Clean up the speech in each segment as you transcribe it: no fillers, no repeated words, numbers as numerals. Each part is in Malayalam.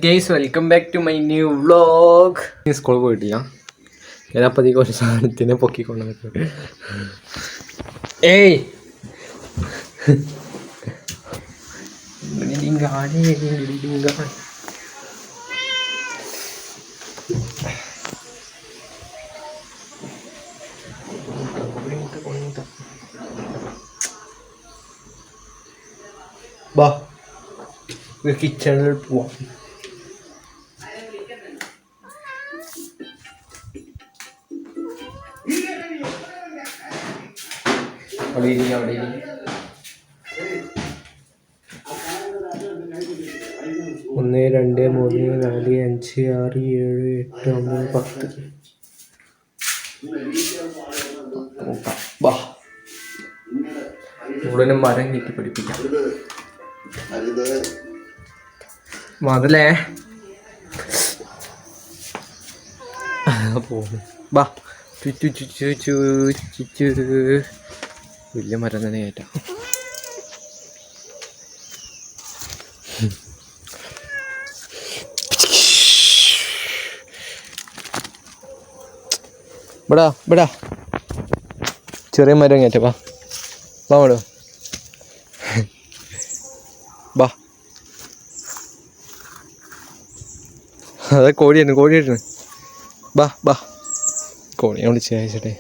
Guys welcome back to my new vlog. സ്കൂളിൽ പോയിട്ടില്ല. ഞാനപ്പത്തേക്ക് ഒരു സാധനത്തിനെ പൊക്കിക്കൊണ്ട് നിൽക്കും. ഏയ് ബാ കിച്ചണിൽ പോവാം. അവിടെ 1 2 3 4 5 6 7 8 9 10 ഉടനെ മരം കെട്ടി പഠിപ്പിക്കാം. മുതലേ പോകുന്നു. ബാ വലിയ മരം തന്നെ കയറ്റാം. ഇവിടെ ചെറിയ മരം കയറ്റാ. ബാ മേടോ ബാ. അതെ കോഴിയായിരുന്നു. ബാ കോഴിയെ വിളിച്ച് അയച്ചട്ടെ.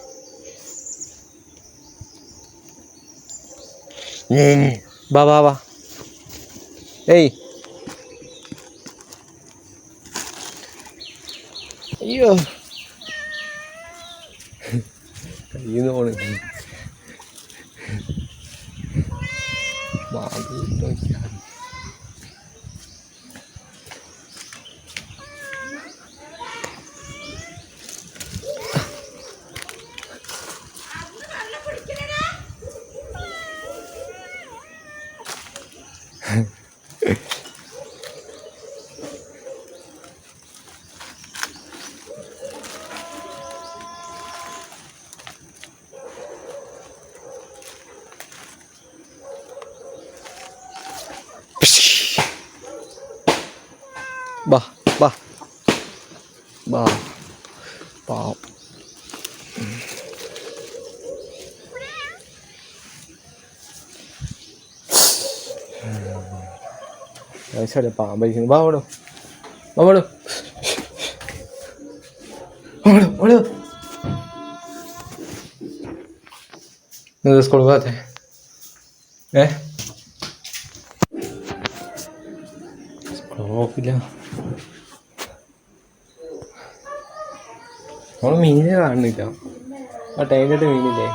വാ ഏയ് അയ്യോ കയ്യിന്ന് പോണ ബാ പാവം. പാമ്പിരിക്കുന്നു. വാടോ സ്കൂളിൽ പോകാത്തെ സ്കൂളില്ല. നമ്മൾ മീനെ കാണുന്നില്ല. ആ ടൈമിലിട്ട് മീനില്ലേ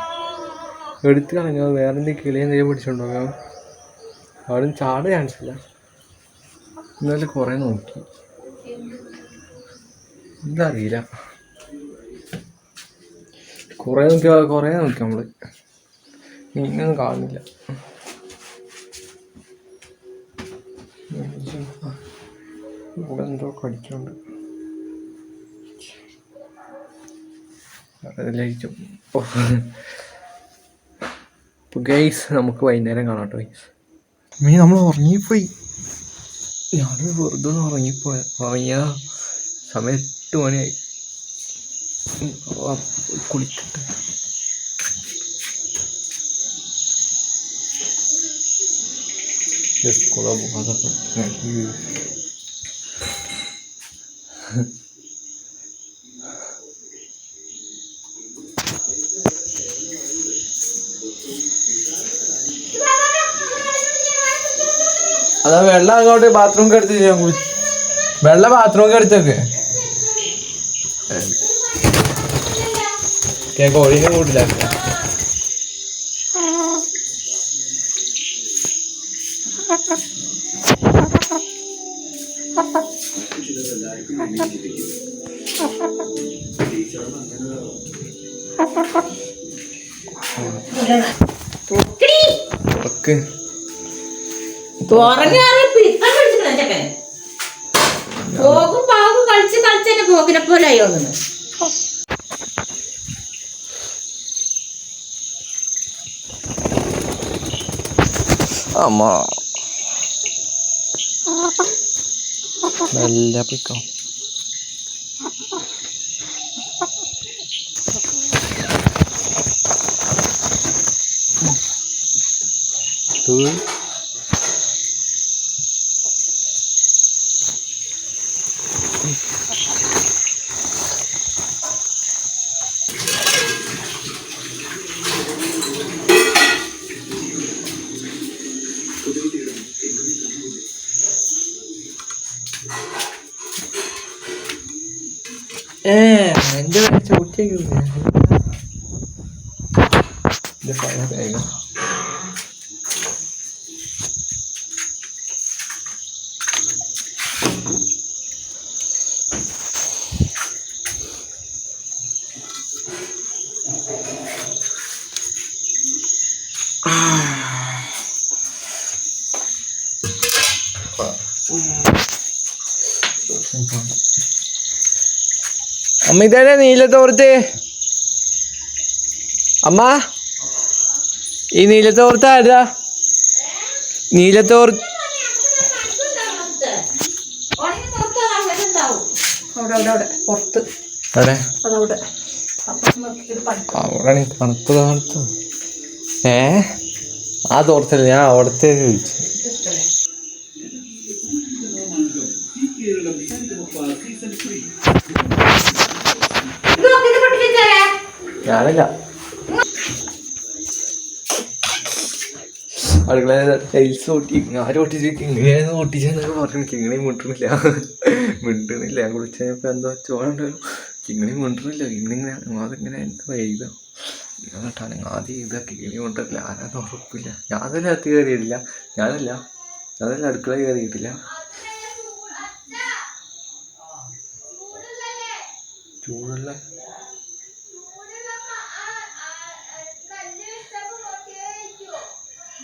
എടുത്ത് കളഞ്ഞോ. വേറെ എന്തെങ്കിലും കിളിയെന്തെങ്കിലും പിടിച്ചോണ്ടോക്കാം. അവിടെ ചാട് ചാൻസ് ഇല്ല. എന്നാലും കുറേ നോക്കി, എന്താ അറിയില്ല. കുറേ നോക്കി നമ്മള് മീനൊന്നും കാണുന്നില്ല. ഇവിടെ എന്തോ കടിക്കുന്നുണ്ട്. ഗൈസ് നമുക്ക് വൈകുന്നേരം കാണാം കേട്ടോ. മീൻ നമ്മൾ ഉറങ്ങിപ്പോയി. ഞാനൊരു വെറുതെ ഉറങ്ങിയ സമയം 8 മണിയായി. കുളിക്കട്ടെ. അതാ വെള്ളം അങ്ങോട്ട് ബാത്റൂമൊക്കെ എടുത്ത് വെള്ളം ബാത്റൂമൊക്കെ എടുത്തേക്ക്. കോഴീനെ കൂട്ടിലാക്ക. പോകിനെ പോലെ ആയോ അമ്മ നല്ല പിക്കാം. എന്റെ ചോട്ടിയൊക്കെ അമ്മ ഇതന്നെ നീലത്തോർത്ത്. അമ്മ ഈ നീലത്തോർത്ത് ആരാ? നീലത്തോർത്ത് അവിടെ തണുപ്പ് തണുത്ത്. ആ തോർത്തല്ല, ഞാൻ അവിടത്തെ ചോദിച്ചു. ഞാനല്ല, അടുക്കള ടൈൽസ് ഓട്ടി. ആരും ഓട്ടിച്ച് ഇങ്ങനെയാണ് ഓട്ടിച്ചെന്നൊക്കെ പറഞ്ഞു. കിങ്ങണി മിണ്ടണില്ല. ഞാൻ കുളിച്ചപ്പോ എന്തോ ചോറുണ്ടല്ലോ, കിങ്ങണി മിണ്ടണില്ല. ഇന്നിങ്ങനെ അതിങ്ങനെ എന്താ വൈക കേട്ടാണ് ആദ്യം ഇതാ കിങ്ങണി കൊണ്ടില്ല. ആരാന്ന് ഉറപ്പില്ല. ഞാനല്ല അകത്ത് കയറിയിട്ടില്ല. ഞാനല്ല അടുക്കള കയറിയിട്ടില്ല.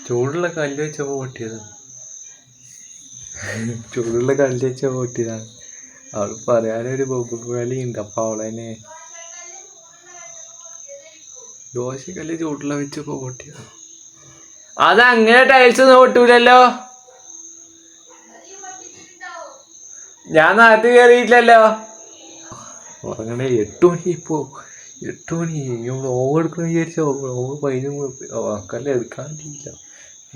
ചൂടുള്ള കല്ല് വെച്ചപ്പോ പൊട്ടിയത്. ചൂടുള്ള കല്ല് വെച്ചപ്പോ പൊട്ടിയതാണ്. അവള് പറയാനൊരു ബൊബുകളി ഉണ്ട്. അപ്പൊ അവളെന്നെ ദോശക്കല്ല് ചൂടുള്ള വെച്ചപ്പോ പൊട്ടിയത്. അതങ്ങനെ ടൈൽസ് ഒന്നും പൊട്ടൂലല്ലോ. ഞാൻ നാട്ടിൽ കയറിയിട്ടില്ലല്ലോ. ഉറങ്ങണേ 8 മണി. ഇപ്പോ 8 മണി. ഓവ് എടുക്കണം വിചാരിച്ചോ? ഓവ് 11 വാക്കല്ലേ എടുക്കാണ്ടില്ല.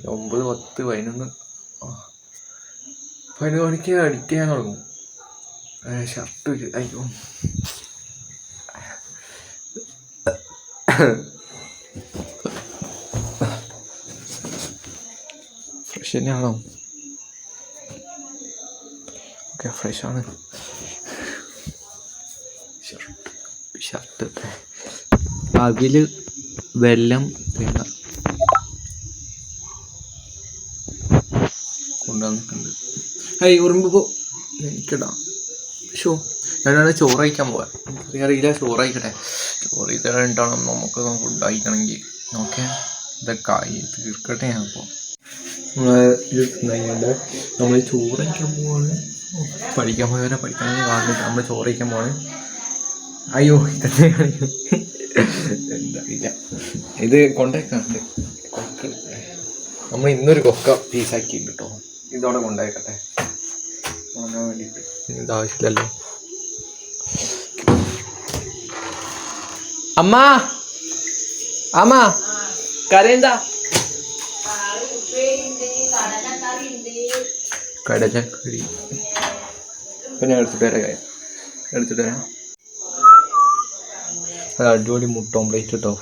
9, 10, 11 മണിക്ക് അടിക്കാൻ തുടങ്ങും. ഷർട്ട് അയ്യോ ഫ്രഷ് തന്നെയാണോ? ഓക്കെ, ഫ്രഷാണ്. ഷർട്ട് അതിൽ വെല്ലം തേങ്ങ കൊണ്ടുവന്നിട്ടുണ്ട്. ഉറുമ്പ് എനിക്കിടാം. ഞാനാണ് ചോറ് കഴിക്കാൻ പോവാൻ. അറിയില്ല, ചോറ് കഴിക്കട്ടെ. ചോറ് കഴിക്കാനായിട്ടാണ് നമുക്ക് ഫുഡ് കഴിക്കണമെങ്കിൽ. ഓക്കെ, ഇതൊക്കെ തീർക്കട്ടെ. ഞാൻ അപ്പോൾ നമ്മൾ ചോറ് കഴിക്കാൻ പോവാണ്. പഠിക്കാൻ പോയവരെ പഠിക്കാൻ കാണില്ല. നമ്മൾ ചോറ് കഴിക്കാൻ പോവാണ്. അയ്യോ, ഇതന്നെ കാണിക്കും. എന്താ ഇല്ല, ഇത് കൊണ്ടേക്കാണ്ട് നമ്മൾ ഇന്നൊരു കൊക്ക പീസാക്കി കേട്ടോ. ഇതോടെ കൊണ്ടേക്കട്ടെ വാങ്ങാൻ വേണ്ടിയിട്ട്. ഇതാവശ്യമില്ലല്ലോ. അമ്മ കരയെന്താ? കടലക്കറി ഇപ്പം ഞാൻ എടുത്തിട്ട് വരാം. അത് അടിപൊളി മുട്ട ഓംപ്ലേറ്റ് കേട്ടോ.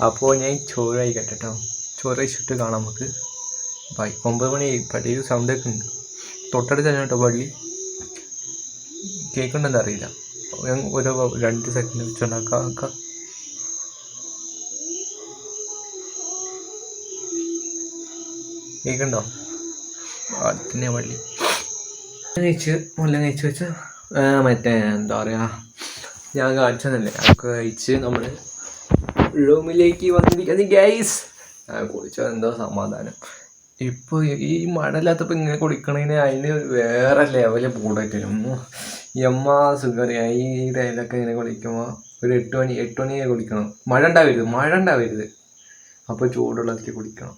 അപ്പോൾ ഞാൻ ചോറ് കഴിക്കട്ടെ കേട്ടോ. ചോറ് കഴിച്ചിട്ട് കാണാം നമുക്ക്. 9 മണി. പള്ളിയിൽ സൗണ്ടൊക്കെ ഉണ്ട്. തൊട്ടടുത്ത് തന്നെ കേട്ടോ പള്ളി. കേൾക്കുന്നുണ്ടെന്ന് അറിയില്ല. ഞാൻ ഒരു 2 സെക്കൻഡ് വെച്ചുണ്ടാക്കാം. കേൾക്കുന്നുണ്ടോ? അടുത്തന്നെ പള്ളി. മുല്ല കഴിച്ച് വെച്ച് മറ്റേ എന്താ പറയുക, ഞാൻ കാണിച്ചതല്ലേ, അതൊക്കെ കഴിച്ച് നമ്മൾ റൂമിലേക്ക് വന്നിരിക്കുന്നത് ഗൈസ്. കുളിച്ചാൽ എന്തോ സമാധാനം. ഇപ്പോൾ ഈ മഴ ഇല്ലാത്തപ്പോൾ ഇങ്ങനെ കുളിക്കണതിന് അതിന് വേറെ ലെവല് കൂടായിട്ട് സുഖറിയാ. ഈ ടൈമിലൊക്കെ ഇങ്ങനെ കുളിക്കുമ്പോൾ ഒരു 8 മണിയെ കുളിക്കണം. മഴ ഉണ്ടാവരുത്. അപ്പോൾ ചൂടുള്ളത്തിൽ കുളിക്കണം.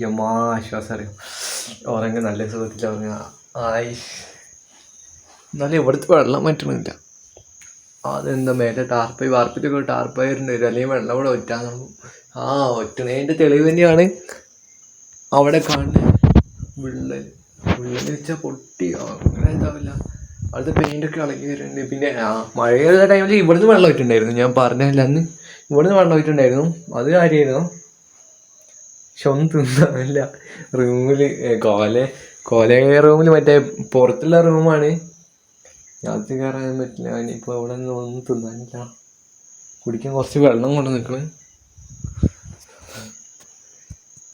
യമ്മാ ആശ്വാസം അറിയാം ഉറങ്ങ നല്ല സുഖത്തിൽ ഉറങ്ങുക ആയി. എന്നാലും ഇവിടുത്തെ വെള്ളം പറ്റണില്ല. അതെന്താ മേലെ വാർപ്പിലൊക്കെ ടാർപ്പായിട്ടുണ്ട് വരും, അല്ലെങ്കിൽ വെള്ളം കൂടെ ഒറ്റാൻ തുടങ്ങും. ആ ഒറ്റണേൻ്റെ തെളിവ് തന്നെയാണ് അവിടെ കാണുന്നത്. വിള്ളൽ വെച്ചാൽ പൊട്ടി അങ്ങനെ എന്താവില്ല, അവിടുത്തെ പെയിൻ്റൊക്കെ ഇളകി വരുന്നുണ്ട്. പിന്നെ മഴ പെയ്ത ടൈമിൽ ഇവിടുന്ന് വെള്ളം ഒറ്റുണ്ടായിരുന്നു, ഞാൻ പറഞ്ഞില്ല അന്ന് ഇവിടുന്ന് വെള്ളം ഒറ്റുണ്ടായിരുന്നു, അത് കാര്യമായിരുന്നു. പക്ഷെ ഒന്നും തിന്നാനില്ല. റൂമിൽ കോല റൂമിൽ മറ്റേ പുറത്തുള്ള റൂമാണ്, രാത്രി കയറാൻ പറ്റില്ല. ഇനിയിപ്പോൾ അവിടെ നിന്ന് ഒന്നും തിന്നാനില്ല. കുടിക്കാൻ കുറച്ച് വെള്ളം കൊണ്ട് നിൽക്കണം.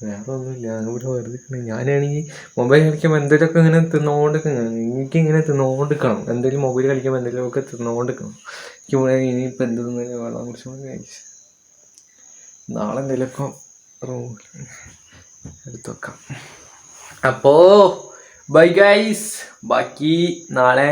വേറെ ഒന്നുമില്ല, ഇവിടെ വെറുതെ നിൽക്കണം. ഞാനാണെങ്കിൽ മൊബൈൽ കളിക്കുമ്പോൾ എന്തെങ്കിലുമൊക്കെ ഇങ്ങനെ തിന്നുകൊണ്ടിരിക്കണം. എനിക്കിങ്ങനെ തിന്നുകൊണ്ടിരിക്കണം, എന്തെങ്കിലും മൊബൈൽ കളിക്കുമ്പോൾ എന്തെങ്കിലുമൊക്കെ തിന്നുകൊണ്ടിരിക്കണം. എനിക്കിവിടെ ഇനിയിപ്പോൾ എന്ത് തിന്നാലും വെള്ളം കുടിച്ചോണ്ട് കഴിച്ചു. നാളെ എന്തെങ്കിലുമൊക്കെ റൂമിൽ എടുത്ത് വെക്കാം. അപ്പോൾ ബൈ ഗൈസ്, ബാക്കി നാളെ